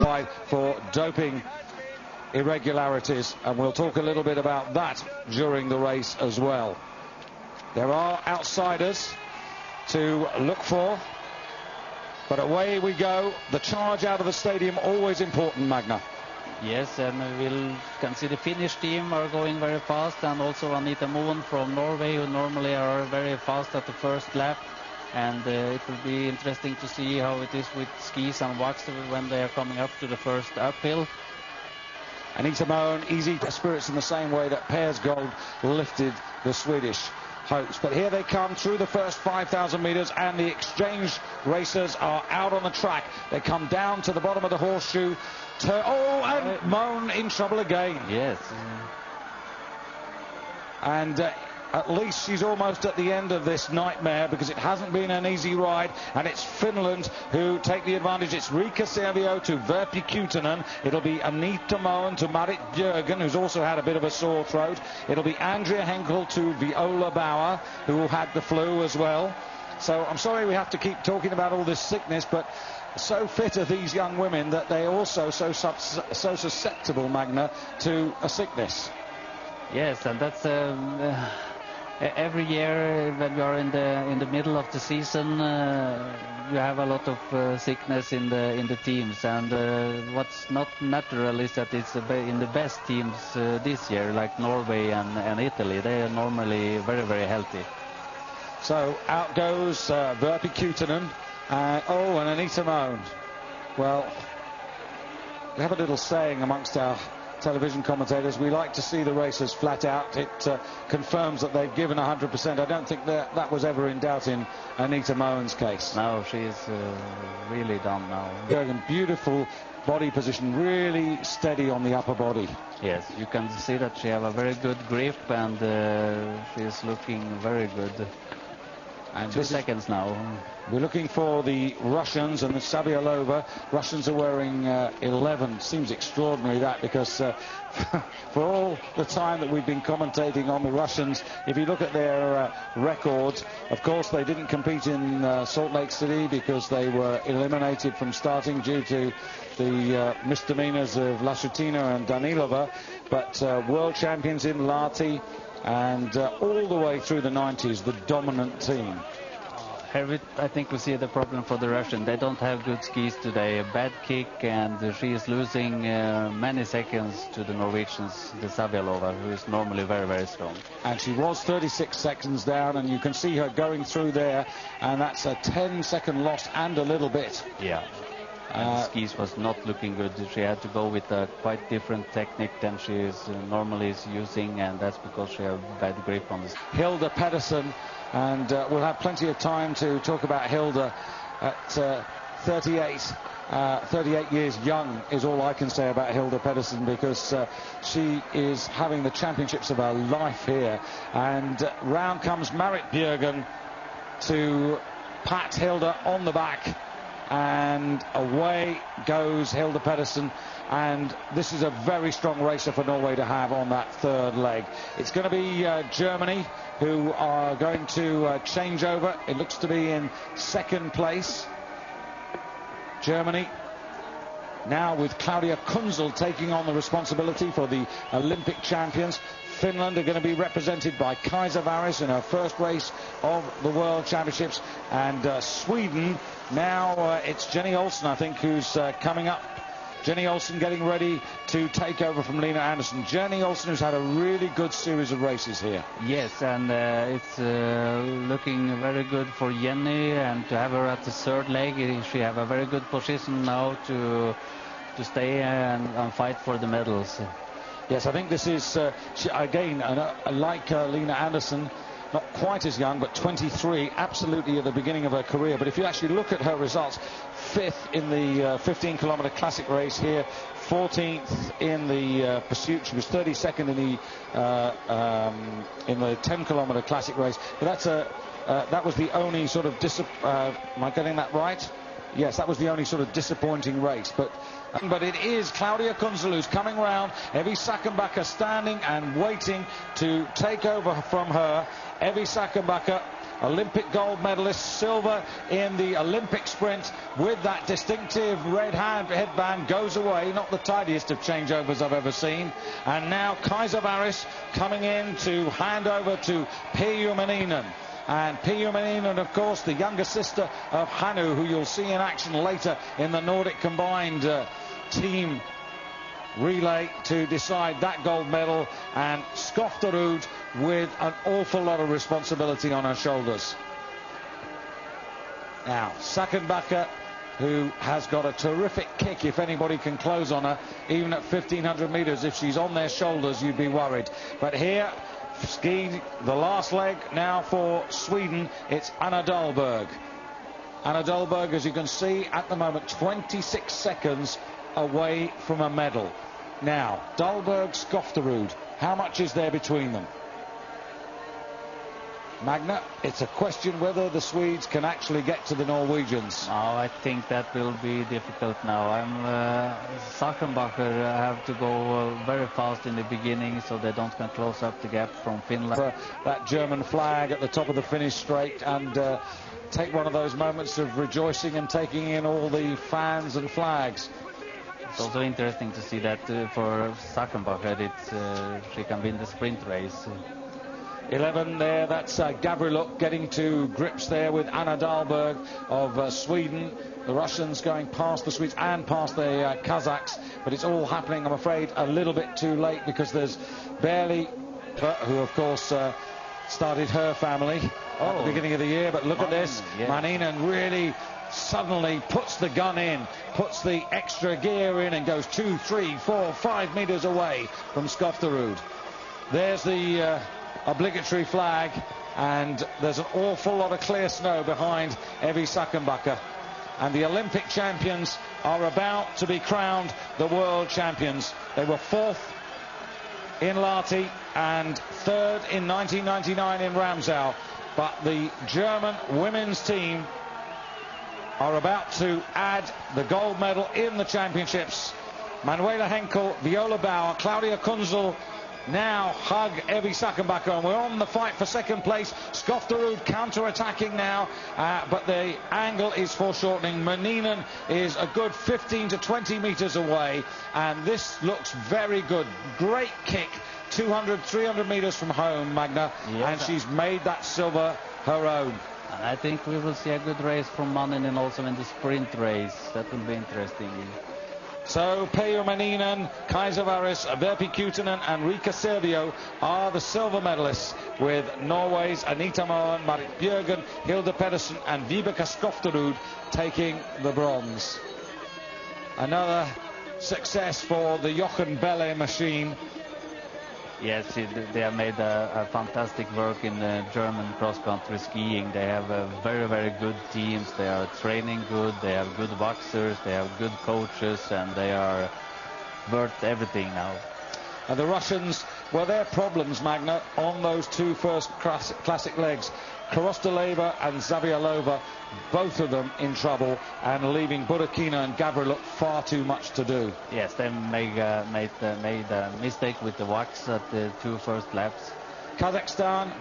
disqualified for doping irregularities, and we'll talk a little bit about that during the race as well. There are outsiders to look for, but away we go. The charge out of the stadium, always important, Magna. Yes, and we'll can see the Finnish team are going very fast, and also Anita Moen from Norway, who normally are very fast at the first lap. And it will be interesting to see how it is with skis and wax when they are coming up to the first uphill. Anita Moen, easy spirits in the same way that Pairs Gold lifted the Swedish hopes. But here they come through the first 5,000 meters, and the exchange racers are out on the track. They come down to the bottom of the horseshoe. And Moen in trouble again. Yes. And at least she's almost at the end of this nightmare, because it hasn't been an easy ride, and it's Finland who take the advantage. It's Riikka Servio to Verpi Kutunen. It'll be Anita Moen to Marit Björgen, who's also had a bit of a sore throat. It'll be Andrea Hенkel to Viola Bauer, who had the flu as well. So I'm sorry we have to keep talking about all this sickness, but so fit are these young women that they're also so susceptible, Magna, to a sickness. Yes, and that's every year when you are in the middle of the season, you have a lot of sickness in the teams, and what's not natural is that it's in the best teams this year, like Norway and Italy. They are normally very, very healthy. So out goes Verpi Kutunen, and Anita Moen. Well, we have a little saying amongst our television commentators: we like to see the racers flat out. It confirms that they've given 100%. I don't think that was ever in doubt in Anita Moen's case. No, she's really done now. Björgen, beautiful body position, really steady on the upper body. Yes, you can see that she have a very good grip, and she's looking very good. And 2 seconds now. We're looking for the Russians and the Sabialova. Russians are wearing 11. Seems extraordinary, that, because for all the time that we've been commentating on the Russians, if you look at their records, of course they didn't compete in Salt Lake City because they were eliminated from starting due to the misdemeanors of Lashutina and Danilova, but world champions in Lahti, and all the way through the 90s, the dominant team. I think we see the problem for the Russian. They don't have good skis today. A bad kick, and she is losing many seconds to the Norwegians, the Sabialova, who is normally very, very strong. And she was 36 seconds down, and you can see her going through there, and that's a 10-second loss and a little bit. Yeah. And the skis was not looking good. She had to go with a quite different technique than she is normally is using, and that's because she has bad grip on this. Hильde Peddersen, and we'll have plenty of time to talk about Hильde at 38 years young is all I can say about Hильde Peddersen, because she is having the championships of her life here. And round comes Marit Björgen to pat Hильde on the back, and away goes Hильde Peddersen. And this is a very strong racer for Norway to have on that third leg. It's going to be Germany who are going to change over. It looks to be in second place. Germany now with Claudia Künzell taking on the responsibility for the Olympic champions. Finland are going to be represented by Kaiсы Värys in her first race of the World Championships. And Sweden, now it's Jenny Olsen, I think, who's coming up. Jenny Olsen getting ready to take over from Lena Andersson. Jenny Olsen, who's had a really good series of races here. Yes, and it's looking very good for Jenny, and to have her at the third leg, she have a very good position now to stay and fight for the medals. Yes, I think this is, again, like Lena Andersson, not quite as young, but 23, absolutely at the beginning of her career. But if you actually look at her results, 5th in the 15-kilometer classic race here, 14th in the pursuit. She was 32nd in the 10-kilometer classic race. But that's that was the only sort of am I getting that right? Yes, that was the only sort of disappointing race. But it is Claudia Künzell who's coming round. Evy Захенбахер standing and waiting to take over from her. Evy Захенбахer Olympic gold medalist, silver in the Olympic sprint with that distinctive red headband, goes away. Not the tidiest of changeovers I've ever seen. And now Kaiser Varis coming in to hand over to Fьемме. And Fьемме, of course, the younger sister of Hannu, who you'll see in action later in the Nordic combined team relay to decide that gold medal. And Skofterud with an awful lot of responsibility on her shoulders. Now, Захенбахер, who has got a terrific kick. If anybody can close on her, even at 1,500 meters, if she's on their shoulders, you'd be worried. But here, skiing the last leg now for Sweden, it's Anna Dahlberg. Anna Dahlberg, as you can see, at the moment, 26 seconds away from a medal. Now, Dahlberg, Skofterud, how much is there between them? Magna, it's a question whether the Swedes can actually get to the Norwegians. Oh, I think that will be difficult now. Захенбахer have to go very fast in the beginning so they don't can close up the gap from Finland. That German flag at the top of the finish straight, and take one of those moments of rejoicing and taking in all the fans and flags. It's also interesting to see that for Захенbахer, she can win the sprint race. 11 there, that's Gavryluk getting to grips there with Anna Dahlberg of Sweden. The Russians going past the Swedes and past the Kazakhs, but it's all happening, I'm afraid, a little bit too late, because there's barely, who of course started her family at the beginning of the year. But look at this, yeah. Maninen really suddenly puts the gun in, puts the extra gear in, and goes 2, 3, 4, 5 meters away from Skofterud. There's the obligatory flag, and there's an awful lot of clear snow behind Evy Захенбахер, and the Olympic champions are about to be crowned the world champions. They were 4th in Lahti and 3rd in 1999 in Ramsau, but the German women's team are about to add the gold medal in the championships. Manuela Hенkel, Viola Bauer, Claudia Künzell now hug Evy Захенбахер, and we're on the fight for second place. Skofterud counter-attacking now, but the angle is foreshortening. Maninen is a good 15 to 20 meters away, and this looks very good. Great kick, 200, 300 meters from home, Magna, and she's made that silver her own. And I think we will see a good race from Maninen also in the sprint race. That will be interesting. So Fьемме, Kaiser Varis, Verpi Kutunen and Rika Servio are the silver medalists, with Norway's Aníta Moen, Marit Björgen, Hilde Pedersen and Vibeke Skofterud taking the bronze. Another success for the Jochen Belle machine. Yes, they have made a fantastic work in German cross-country skiing. They have very, very good teams. They are training good. They have good boxers. They have good coaches, and they are worth everything now. And the Russians, well, their problems, Magna, on those two first classic legs. Korostelewa and Zavialova, both of them in trouble, and leaving Burakina and Gavryluk far too much to do. Yes, they made a mistake with the wax at the two first laps. Kazakhstan